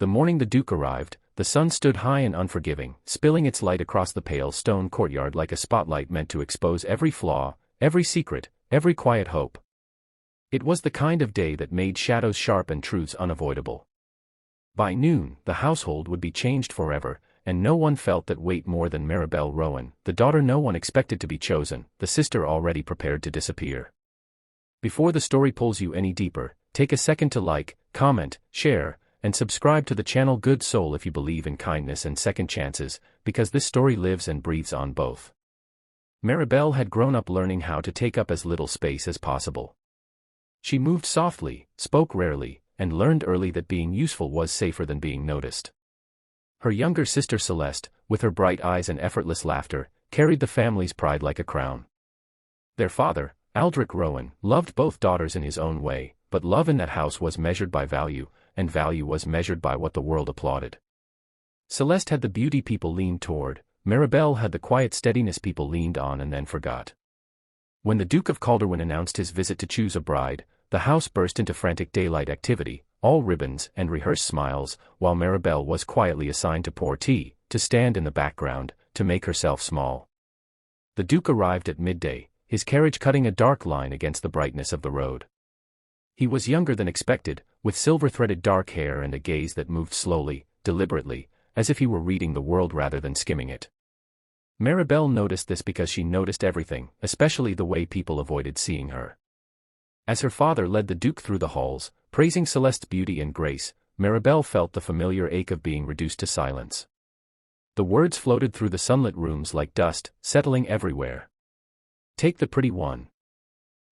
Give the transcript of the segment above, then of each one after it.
The morning the Duke arrived, the sun stood high and unforgiving, spilling its light across the pale stone courtyard like a spotlight meant to expose every flaw, every secret, every quiet hope. It was the kind of day that made shadows sharp and truths unavoidable. By noon, the household would be changed forever, and no one felt that weight more than Maribel Rowan, the daughter no one expected to be chosen, the sister already prepared to disappear. Before the story pulls you any deeper, take a second to like, comment, share, and subscribe to the channel Good Soul if you believe in kindness and second chances, because this story lives and breathes on both. Maribel had grown up learning how to take up as little space as possible. She moved softly, spoke rarely, and learned early that being useful was safer than being noticed. Her younger sister Celeste, with her bright eyes and effortless laughter, carried the family's pride like a crown. Their father, Aldrich Rowan, loved both daughters in his own way, but love in that house was measured by value, and value was measured by what the world applauded. Celeste had the beauty people leaned toward, Maribel had the quiet steadiness people leaned on and then forgot. When the Duke of Calderwood announced his visit to choose a bride, the house burst into frantic daylight activity, all ribbons and rehearsed smiles, while Maribel was quietly assigned to pour tea, to stand in the background, to make herself small. The Duke arrived at midday, his carriage cutting a dark line against the brightness of the road. He was younger than expected, with silver-threaded dark hair and a gaze that moved slowly, deliberately, as if he were reading the world rather than skimming it. Maribel noticed this because she noticed everything, especially the way people avoided seeing her. As her father led the Duke through the halls, praising Celeste's beauty and grace, Maribel felt the familiar ache of being reduced to silence. The words floated through the sunlit rooms like dust, settling everywhere. Take the pretty one.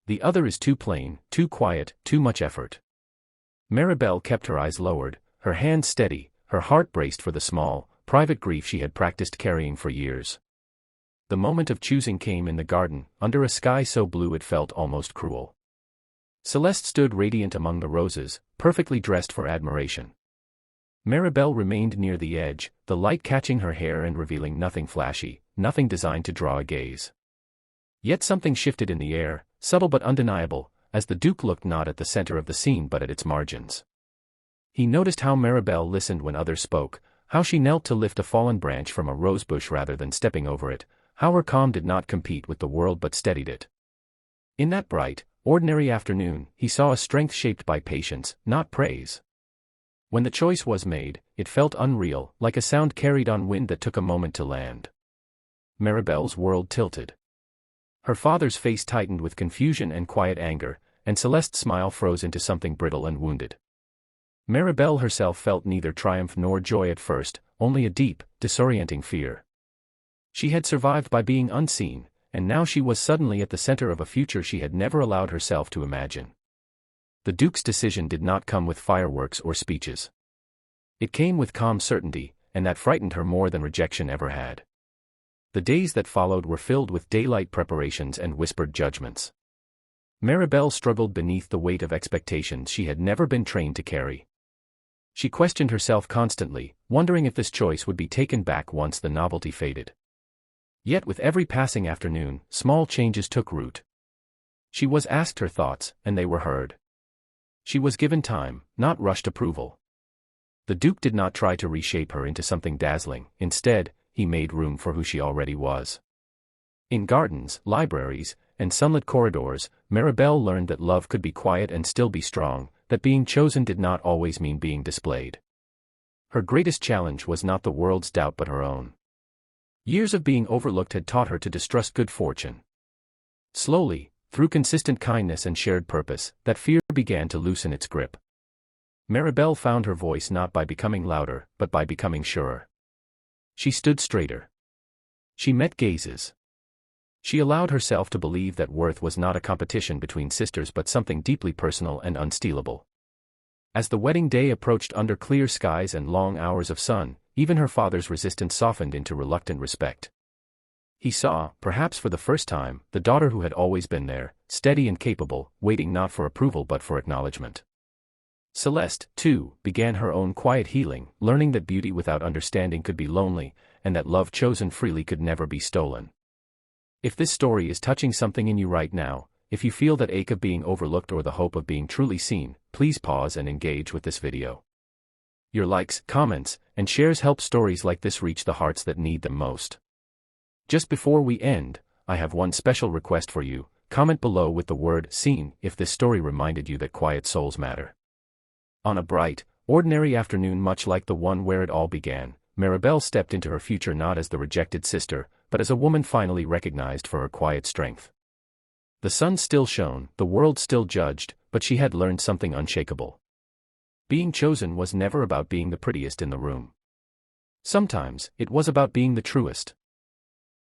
The other is too plain, too quiet, too much effort. Maribel kept her eyes lowered, her hands steady, her heart braced for the small, private grief she had practiced carrying for years. The moment of choosing came in the garden, under a sky so blue it felt almost cruel. Celeste stood radiant among the roses, perfectly dressed for admiration. Maribel remained near the edge, the light catching her hair and revealing nothing flashy, nothing designed to draw a gaze. Yet something shifted in the air, subtle but undeniable, as the Duke looked not at the center of the scene but at its margins. He noticed how Maribel listened when others spoke, how she knelt to lift a fallen branch from a rosebush rather than stepping over it, how her calm did not compete with the world but steadied it. In that bright, ordinary afternoon, he saw a strength shaped by patience, not praise. When the choice was made, it felt unreal, like a sound carried on wind that took a moment to land. Maribel's world tilted. Her father's face tightened with confusion and quiet anger, and Celeste's smile froze into something brittle and wounded. Maribel herself felt neither triumph nor joy at first, only a deep, disorienting fear. She had survived by being unseen, and now she was suddenly at the center of a future she had never allowed herself to imagine. The Duke's decision did not come with fireworks or speeches. It came with calm certainty, and that frightened her more than rejection ever had. The days that followed were filled with daylight preparations and whispered judgments. Maribel struggled beneath the weight of expectations she had never been trained to carry. She questioned herself constantly, wondering if this choice would be taken back once the novelty faded. Yet with every passing afternoon, small changes took root. She was asked her thoughts, and they were heard. She was given time, not rushed approval. The Duke did not try to reshape her into something dazzling, instead, he made room for who she already was. In gardens, libraries, and sunlit corridors, Maribel learned that love could be quiet and still be strong, that being chosen did not always mean being displayed. Her greatest challenge was not the world's doubt but her own. Years of being overlooked had taught her to distrust good fortune. Slowly, through consistent kindness and shared purpose, that fear began to loosen its grip. Maribel found her voice not by becoming louder, but by becoming surer. She stood straighter. She met gazes. She allowed herself to believe that worth was not a competition between sisters but something deeply personal and unstealable. As the wedding day approached under clear skies and long hours of sun, even her father's resistance softened into reluctant respect. He saw, perhaps for the first time, the daughter who had always been there, steady and capable, waiting not for approval but for acknowledgement. Celeste, too, began her own quiet healing, learning that beauty without understanding could be lonely, and that love chosen freely could never be stolen. If this story is touching something in you right now, if you feel that ache of being overlooked or the hope of being truly seen, please pause and engage with this video. Your likes, comments, and shares help stories like this reach the hearts that need them most. Just before we end, I have one special request for you. Comment below with the word "seen" if this story reminded you that quiet souls matter. On a bright, ordinary afternoon much like the one where it all began, Maribel stepped into her future not as the rejected sister, but as a woman finally recognized for her quiet strength. The sun still shone, the world still judged, but she had learned something unshakable. Being chosen was never about being the prettiest in the room. Sometimes, it was about being the truest.